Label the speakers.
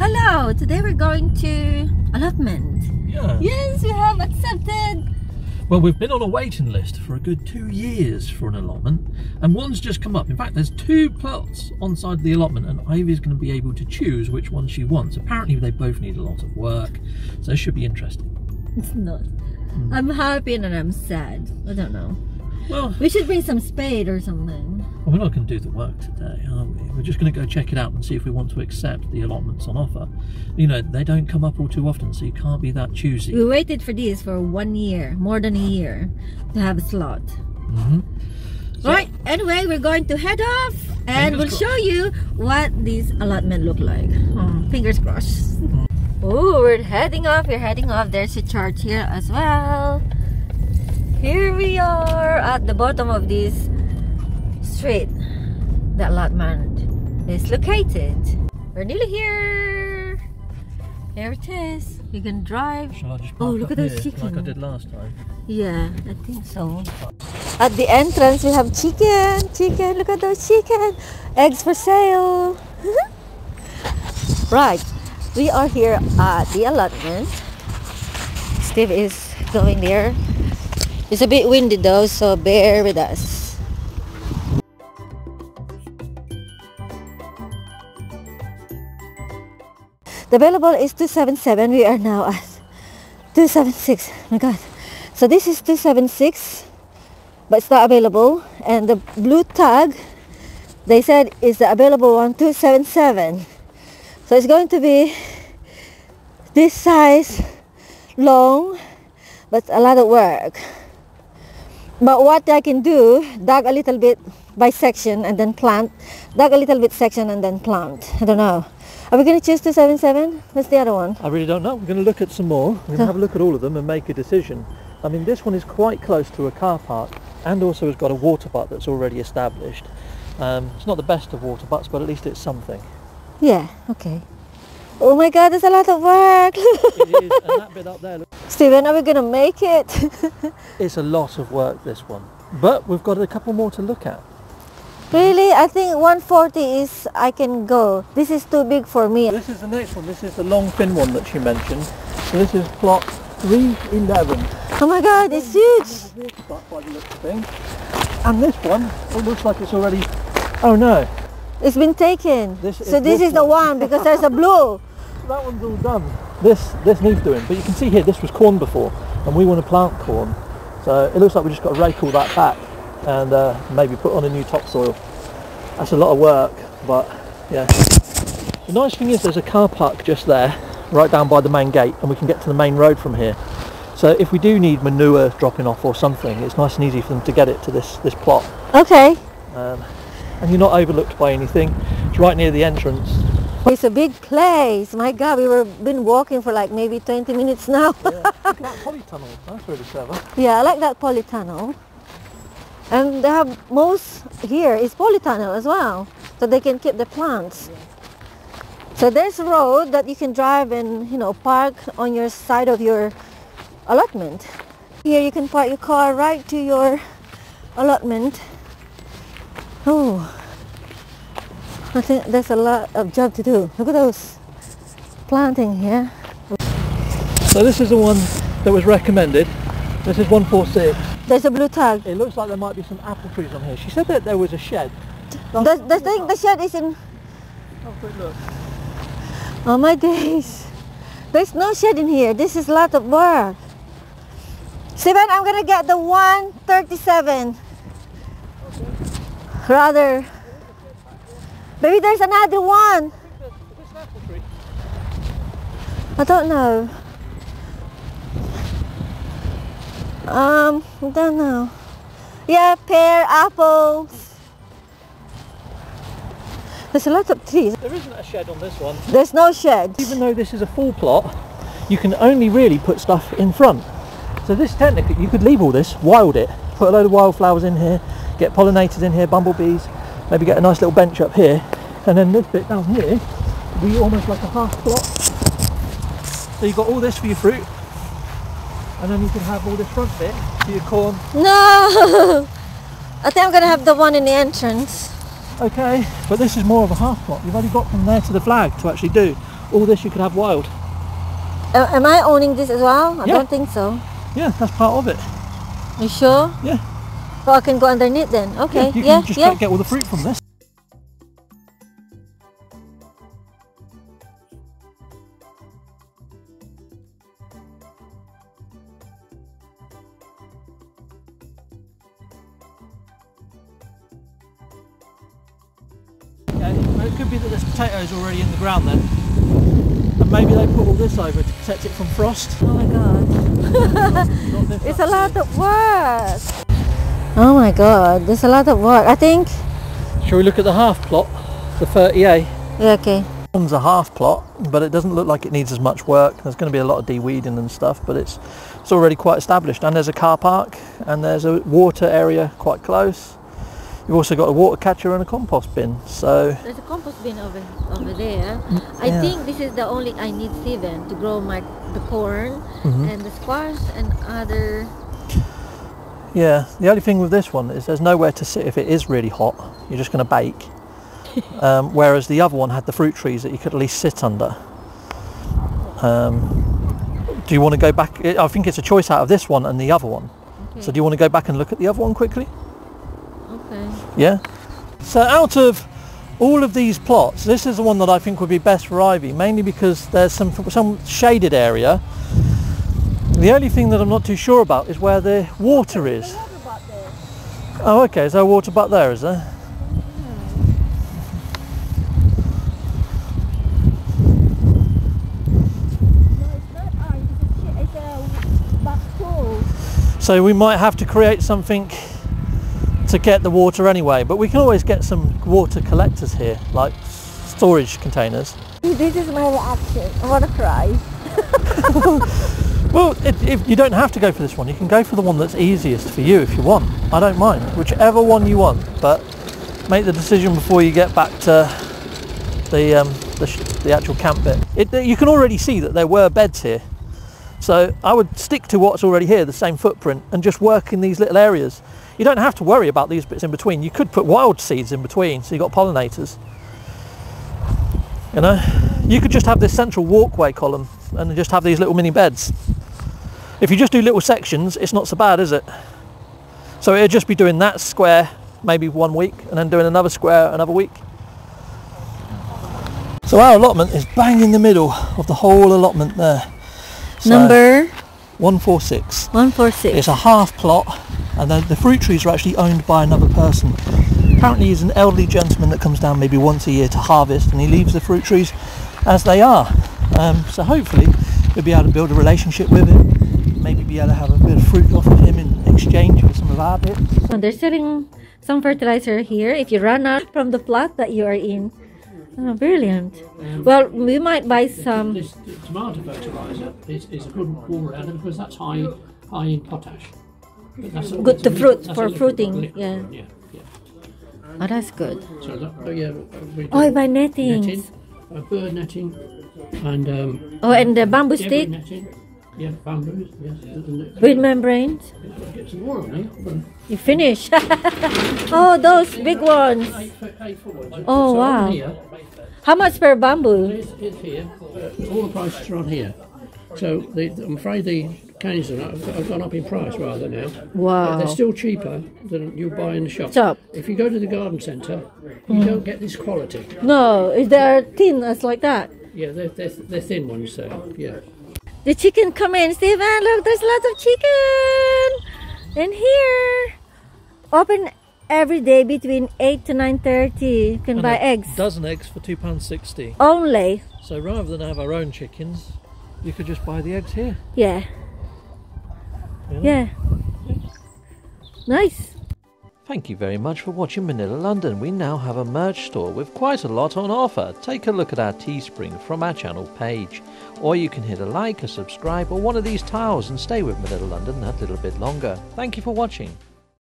Speaker 1: Hello, today we're going to Allotment.
Speaker 2: Yeah.
Speaker 1: Yes, we have accepted.
Speaker 2: Well, we've been on a waiting list for a good 2 years for an allotment, and one's just come up. In fact, there's 2 plots on side of the allotment, and Ivy's going to be able to choose which one she wants. Apparently, they both need a lot of work, so it should be interesting.
Speaker 1: It's not. I'm happy and I'm sad. I don't know.
Speaker 2: Well,
Speaker 1: we should bring some spade or something.
Speaker 2: Well, we're not going to do the work today, are we? We're just going to go check it out and see if we want to accept the allotments on offer. You know, they don't come up all too often, so you can't be that choosy.
Speaker 1: We waited for this for 1 year, more than a year, to have a slot.
Speaker 2: So,
Speaker 1: right, anyway, we're going to head off and we'll show you what these allotment look like. Oh, fingers crossed. Oh, we're heading off. There's a chart here as well. Here we are at the bottom of this street. The allotment is located. We're nearly here. Here it is. You can drive.
Speaker 2: Shall I just
Speaker 1: Oh,
Speaker 2: park
Speaker 1: look
Speaker 2: up
Speaker 1: at those
Speaker 2: here,
Speaker 1: chickens.
Speaker 2: like I did last time?
Speaker 1: Yeah, I think so. At the entrance, we have chicken. Look at those chicken. Eggs for sale. Right, we are here at the allotment. Steve is going there. It's a bit windy though, so bear with us. The available is 277. We are now at 276. Oh my god. So this is 276, but it's not available. And the blue tag, they said, is the available one, 277. So it's going to be this size, long, but a lot of work. But what I can do, dug a little bit by section and then plant, dug a little bit section and then plant. I don't know. Are we going to choose 277? What's the other one?
Speaker 2: I really don't know. We're going to look at some more. We're going to have a look at all of them and make a decision. I mean, this one is quite close to a car park and also has got a water butt that's already established. It's not the best of water butts, but at least it's something.
Speaker 1: Yeah, okay. Oh my god, there's a lot of work.
Speaker 2: It is, and that bit up there, look.
Speaker 1: Steven, are we going to make it?
Speaker 2: It's a lot of work, this one. But we've got a couple more to look at.
Speaker 1: Really? I think 140 is, I can go. This is too big for me.
Speaker 2: This is the next one. This is the long thin one that she mentioned. So this is plot 311.
Speaker 1: Oh my god, it's huge.
Speaker 2: Water butt by the looks of things. And this one, it looks like it's already... Oh no.
Speaker 1: It's been taken. This is
Speaker 2: this
Speaker 1: the one because there's a blue.
Speaker 2: That one's all done. This needs doing, but you can see here this was corn before, and we want to plant corn. So it looks like we just got to rake all that back and maybe put on a new topsoil. That's a lot of work, but yeah. The nice thing is there's a car park just there, right down by the main gate, and we can get to the main road from here. So if we do need manure dropping off or something, it's nice and easy for them to get it to this plot.
Speaker 1: Okay.
Speaker 2: And you're not overlooked by anything. It's right near the entrance.
Speaker 1: It's a big place. My god, been walking for like maybe 20 minutes now.
Speaker 2: Yeah. Look at that polytunnel. That's really clever.
Speaker 1: Yeah, I like that polytunnel. And they have most here is polytunnel as well, so they can keep the plants. Yeah. So there's a road that you can drive and, you know, park on your side of your allotment. Here you can park your car right to your allotment. Oh, I think there's a lot of job to do. Look at those planting here.
Speaker 2: So this is the one that was recommended. This is 146.
Speaker 1: There's a blue tag.
Speaker 2: It looks like there might be some apple trees on here. She said that there was a shed.
Speaker 1: The shed is in...
Speaker 2: Have a quick look.
Speaker 1: Oh my days. There's no shed in here. This is a lot of work. Steven, I'm gonna get the 137.
Speaker 2: Okay.
Speaker 1: Rather. Maybe there's another one.
Speaker 2: Is this an apple tree?
Speaker 1: I don't know. I don't know. Yeah, pear, apples. There's a lot of trees.
Speaker 2: There isn't a shed on this one.
Speaker 1: There's no shed.
Speaker 2: Even though this is a full plot, you can only really put stuff in front. So this technically, you could leave all this, wild it, put a load of wildflowers in here, get pollinators in here, bumblebees, maybe get a nice little bench up here, and then this bit down here will be almost like a half plot. So you've got all this for your fruit, and then you can have all this front bit for your corn.
Speaker 1: No! I think I'm going to have the one in the entrance.
Speaker 2: Okay, but this is more of a half plot. You've only got from there to the flag to actually do. all this you could have wild.
Speaker 1: Am I owning this as well? I
Speaker 2: Yeah.
Speaker 1: don't think so.
Speaker 2: Yeah, that's part of it.
Speaker 1: You sure?
Speaker 2: Yeah.
Speaker 1: So I can go underneath then? Okay.
Speaker 2: You
Speaker 1: Yeah,
Speaker 2: can just
Speaker 1: yeah.
Speaker 2: get all the fruit from this. Okay, well, it could be that there's potatoes already in the ground then. And maybe they put all this over to protect it from frost.
Speaker 1: Oh my god.
Speaker 2: Not this
Speaker 1: It's a
Speaker 2: up
Speaker 1: lot
Speaker 2: here.
Speaker 1: of work. Oh my god, there's a lot of work. I think.
Speaker 2: Shall we look at the half plot? The 30A?
Speaker 1: Yeah, okay.
Speaker 2: It's a half plot, but it doesn't look like it needs as much work. There's going to be a lot of de-weeding and stuff, but it's already quite established. And there's a car park, and there's a water area quite close. You've also got a water catcher and a compost bin. So
Speaker 1: There's a compost bin over there. I
Speaker 2: yeah.
Speaker 1: think this is the only I need, Steven, to grow the corn and the squash and other.
Speaker 2: Yeah, the only thing with this one is there's nowhere to sit if it is really hot. You're just going to bake. Whereas the other one had the fruit trees that you could at least sit under. Do you want to go back? I think it's a choice out of this one and the other one.
Speaker 1: Okay.
Speaker 2: So do you want to go back and look at the other one quickly?
Speaker 1: Okay.
Speaker 2: Yeah. So out of all of these plots, this is the one that I think would be best for Ivy, mainly because there's some shaded area. The only thing that I'm not too sure about is where the water is. Oh, okay. Is there a water butt there? Is there? So we might have to create something to get the water anyway, but we can always get some water collectors here, like storage containers.
Speaker 1: This is my reaction. I want to cry.
Speaker 2: Well, if you don't have to go for this one, you can go for the one that's easiest for you if you want. I don't mind, whichever one you want, but make the decision before you get back to the actual camp bit. You can already see that there were beds here. So I would stick to what's already here, the same footprint, and just work in these little areas. You don't have to worry about these bits in between. You could put wild seeds in between, so you've got pollinators. You know, you could just have this central walkway column and just have these little mini beds. If you just do little sections, it's not so bad, is it? So it'd just be doing that square maybe 1 week and then doing another square another week. So our allotment is bang in the middle of the whole allotment there. So
Speaker 1: Number
Speaker 2: 146.
Speaker 1: 146.
Speaker 2: It's a half plot, and the fruit trees are actually owned by another person. Apparently he's an elderly gentleman that comes down maybe once a year to harvest, and he leaves the fruit trees as they are. So hopefully we'll be able to build a relationship with him, maybe be able to have a bit of fruit off of him in exchange for some of our bits.
Speaker 1: They're selling some fertilizer here if you run out from the plot that you are in. Oh, brilliant. Well, we might buy some.
Speaker 3: This tomato fertiliser is a good all-rounder because that's high in potash. But that's
Speaker 1: Good to fruit,
Speaker 3: that's
Speaker 1: for
Speaker 3: a liquid
Speaker 1: fruiting,
Speaker 3: one,
Speaker 1: yeah.
Speaker 3: yeah.
Speaker 1: Oh, that's good.
Speaker 3: So we
Speaker 1: Oh, I
Speaker 3: do
Speaker 1: buy nettings.
Speaker 3: netting, bird netting, and
Speaker 1: Oh, and the bamboo
Speaker 3: debris
Speaker 1: stick
Speaker 3: netting. Yeah, bamboos. Yes.
Speaker 1: with membranes.
Speaker 3: Get some more on there.
Speaker 1: You finish. Oh, those big ones.
Speaker 3: 8 foot ones.
Speaker 1: Oh,
Speaker 3: So
Speaker 1: wow.
Speaker 3: on here,
Speaker 1: How much per bamboo?
Speaker 3: it's here. All the prices are on here. So I'm afraid the canes have gone up in price rather now.
Speaker 1: Wow.
Speaker 3: They're still cheaper than you buy in the shop.
Speaker 1: Shop.
Speaker 3: If you go to the garden centre, you don't get this quality.
Speaker 1: No, is there thin as like that?
Speaker 3: Yeah, they're thin ones, so yeah.
Speaker 1: The chicken come in, Steven. Look, there's lots of chicken in here. Open every day between 8 to 9:30. You can buy eggs.
Speaker 2: Dozen eggs for £2.60.
Speaker 1: Only.
Speaker 2: So rather than have our own chickens, you could just buy the eggs here.
Speaker 1: Yeah.
Speaker 2: You know?
Speaker 1: Yeah. Nice.
Speaker 2: Thank you very much for watching Manila London. We now have a merch store with quite a lot on offer. Take a look at our Teespring from our channel page. Or you can hit a like, a subscribe or one of these tiles and stay with Manila London that little bit longer. Thank you for watching.